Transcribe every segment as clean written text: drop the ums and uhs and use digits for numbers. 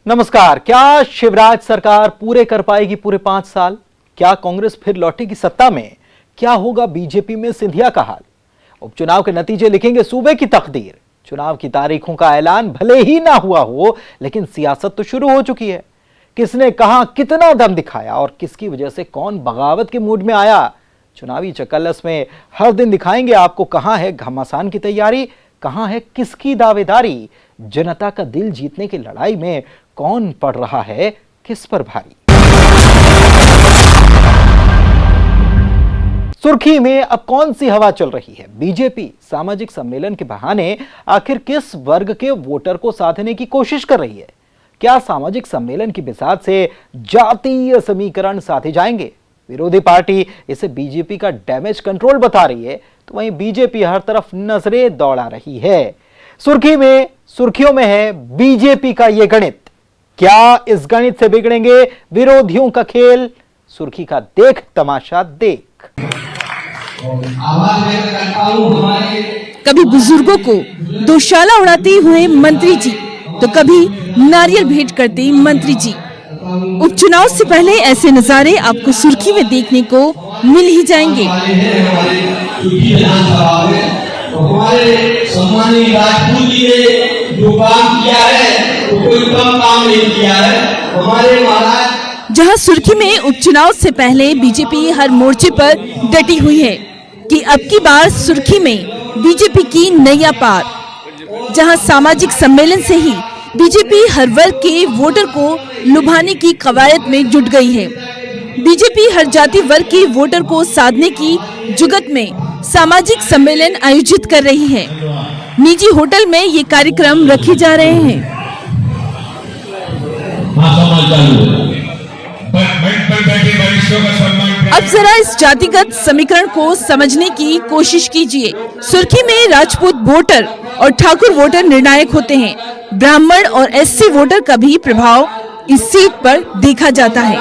नमस्कार। क्या शिवराज सरकार पूरे कर पाएगी पूरे 5 साल? क्या कांग्रेस फिर लौटेगी सत्ता में? क्या होगा बीजेपी में सिंधिया का हाल? उपचुनाव के नतीजे लिखेंगे सूबे की तकदीर। चुनाव की तारीखों का ऐलान भले ही ना हुआ हो, लेकिन सियासत तो शुरू हो चुकी है। किसने कहां कितना दम दिखाया और किसकी वजह से कौन बगावत के मूड में आया, चुनावी चकल्लस में हर दिन दिखाएंगे आपको। कहां है घमासान की तैयारी, कहां है किसकी दावेदारी। जनता का दिल जीतने की लड़ाई में कौन पड़ रहा है किस पर भारी। सुर्खी में अब कौन सी हवा चल रही है? बीजेपी सामाजिक सम्मेलन के बहाने आखिर किस वर्ग के वोटर को साधने की कोशिश कर रही है? क्या सामाजिक सम्मेलन की बिसात से जातीय समीकरण साधे जाएंगे? विरोधी पार्टी इसे बीजेपी का डैमेज कंट्रोल बता रही है, तो वहीं बीजेपी हर तरफ नजरें दौड़ा रही है। सुर्खियों में है बीजेपी का यह गणित। क्या इस गणित से बिगड़ेंगे विरोधियों का खेल? सुर्खी का देख तमाशा देख। कभी बुजुर्गों को दोशाला उड़ाते हुए मंत्री जी, तो कभी नारियल भेंट करते मंत्री जी। उपचुनाव से पहले ऐसे नजारे आपको सुर्खी में देखने को मिल ही जाएंगे। हमारे सम्मानीय राजपूत जी ने जो काम किया है वो कोई कम काम नहीं किया है। हमारे महाराज जहां सुर्खी में उपचुनाव से पहले बीजेपी हर मोर्चे पर डटी हुई है कि अब की बार सुर्खी में बीजेपी की नैया पार। जहां सामाजिक सम्मेलन से ही बीजेपी हर वर्ग के वोटर को लुभाने की कवायद में जुट गई है। बीजेपी हर जाति वर्ग के वोटर को साधने की जुगत में सामाजिक सम्मेलन आयोजित कर रही है। निजी होटल में ये कार्यक्रम रखे जा रहे हैं। अब जरा इस जातिगत समीकरण को समझने की कोशिश कीजिए। सुर्खी में राजपूत वोटर और ठाकुर वोटर निर्णायक होते हैं। ब्राह्मण और एससी वोटर का भी प्रभाव इस सीट पर देखा जाता है।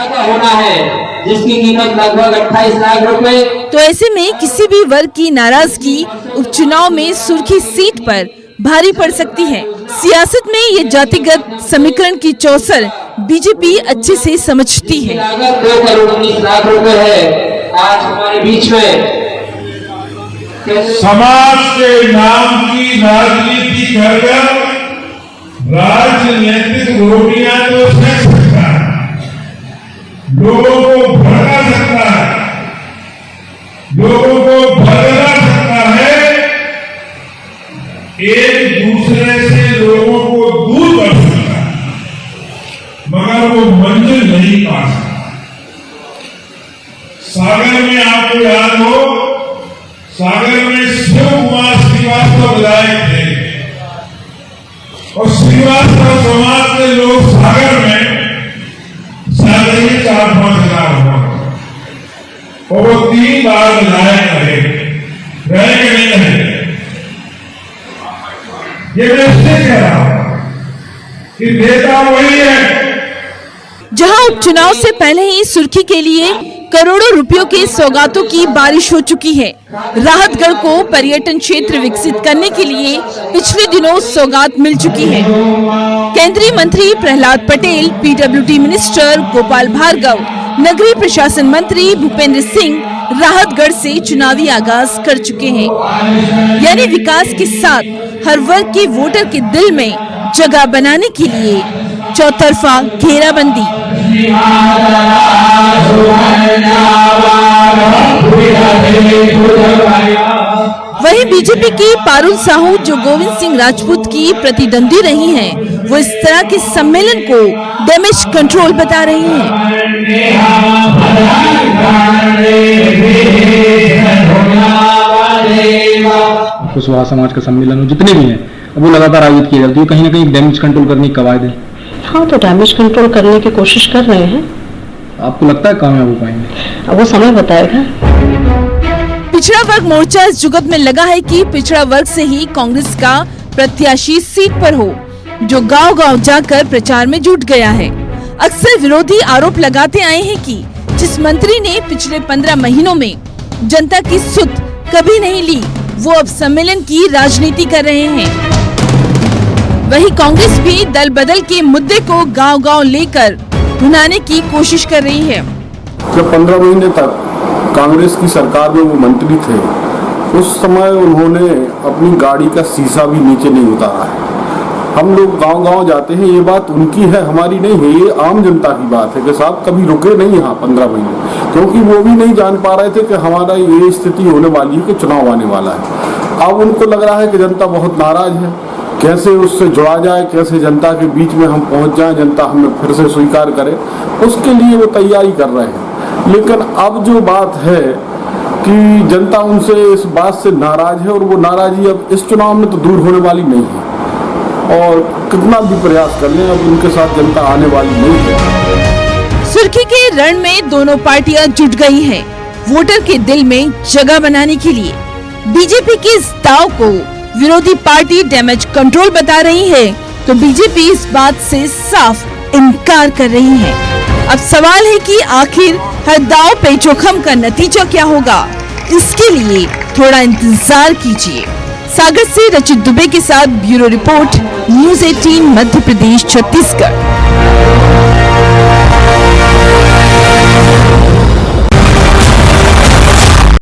जिसकी कीमत लगभग 28 लाख रुपए। तो ऐसे में किसी भी वर्ग की नाराजगी उपचुनाव में सुर्खी सीट पर भारी पड़ सकती है। सियासत में ये जातिगत समीकरण की चौसर बीजेपी अच्छे से समझती है। 2 करोड़ 19 लाख रुपए है आज हमारे बीच में। समाज के नाम की राजनीति कर राजनीतिक रोटियां तो सेक सकता है, लोगों को भड़का सकता है, लोगों को भड़का सकता है, एक दूसरे से लोगों को दूर कर सकता है, मगर वो मंजिल नहीं पा सकता। सागर में आपको याद हो, सागर में शिव कुमार श्रीवास्तव विधायक थे और श्रीवास्तव समाज के लोग सागर में सागर ही 4-5 हजार हुआ और वो 3 बार विधायक रहे कि नहीं रहे। ये मैं इससे कह रहा हूं कि नेता वही है। जहां उपचुनाव से पहले ही सुर्खी के लिए करोड़ों रुपयों के सौगातों की बारिश हो चुकी है। राहतगढ़ को पर्यटन क्षेत्र विकसित करने के लिए पिछले दिनों सौगात मिल चुकी है। केंद्रीय मंत्री प्रहलाद पटेल, पीडब्ल्यूडी मिनिस्टर गोपाल भार्गव, नगरीय प्रशासन मंत्री भूपेंद्र सिंह राहतगढ़ से चुनावी आगाज कर चुके हैं। यानी विकास के साथ हर वर्ग के वोटर के दिल में जगह बनाने के लिए चौतरफा घेराबंदी। वहीं बीजेपी की पारुल साहू, जो गोविंद सिंह राजपूत की प्रतिद्वंदी रही हैं, वो इस तरह के सम्मेलन को डैमेज कंट्रोल बता रही हैं। कुशवाहा समाज का सम्मेलन जितने भी हैं वो लगातार आयोजित किए जाते हैं, कहीं ना कहीं डैमेज कंट्रोल करने की कवायद है। हाँ, तो डैमेज कंट्रोल करने की कोशिश कर रहे हैं। आपको लगता है कामयाब हो पाएंगे? अब वो समय बताएगा। पिछड़ा वर्ग मोर्चा इस जुगत में लगा है कि पिछड़ा वर्ग से ही कांग्रेस का प्रत्याशी सीट पर हो, जो गांव-गांव जाकर प्रचार में जुट गया है। अक्सर विरोधी आरोप लगाते आए हैं कि जिस मंत्री ने पिछले 15 महीनों में जनता की सुध कभी नहीं ली, वो अब सम्मेलन की राजनीति कर रहे हैं। वहीं कांग्रेस भी दल बदल के मुद्दे को गांव-गांव लेकर भुनाने की कोशिश कर रही है। जब 15 महीने तक कांग्रेस की सरकार में वो मंत्री थे, उस समय उन्होंने अपनी गाड़ी का शीशा भी नीचे नहीं उतारा है। हम लोग गांव-गांव जाते हैं, ये बात उनकी है, हमारी नहीं है, ये आम जनता की बात है कि साहब कभी रुके नहीं यहाँ 15 महीने, क्योंकि वो भी नहीं जान पा रहे थे कि हमारा ये स्थिति होने वाली है कि चुनाव आने वाला है। अब उनको लग रहा है कि जनता बहुत नाराज है, कैसे उससे जुड़ा जाए, कैसे जनता के बीच में हम पहुंच जाएं, जनता हमें फिर से स्वीकार करे, उसके लिए वो तैयारी कर रहे हैं। लेकिन अब जो बात है कि जनता उनसे इस बात से नाराज है और वो नाराजगी अब इस चुनाव में तो दूर होने वाली नहीं है, और कितना भी प्रयास कर लें अब उनके साथ जनता आने वाली नहीं है। सुर्खी के रण में दोनों पार्टियां जुट गई हैं वोटर के दिल में जगह बनाने के लिए। बीजेपी के इस दाव को विरोधी पार्टी डैमेज कंट्रोल बता रही है, तो बीजेपी इस बात से साफ इनकार कर रही है। अब सवाल है कि आखिर हर दाव पे जोखिम का नतीजा क्या होगा, इसके लिए थोड़ा इंतजार कीजिए। सागर से रचित दुबे के साथ bureau report, news 18 Madhya Pradesh Chhattisgarh.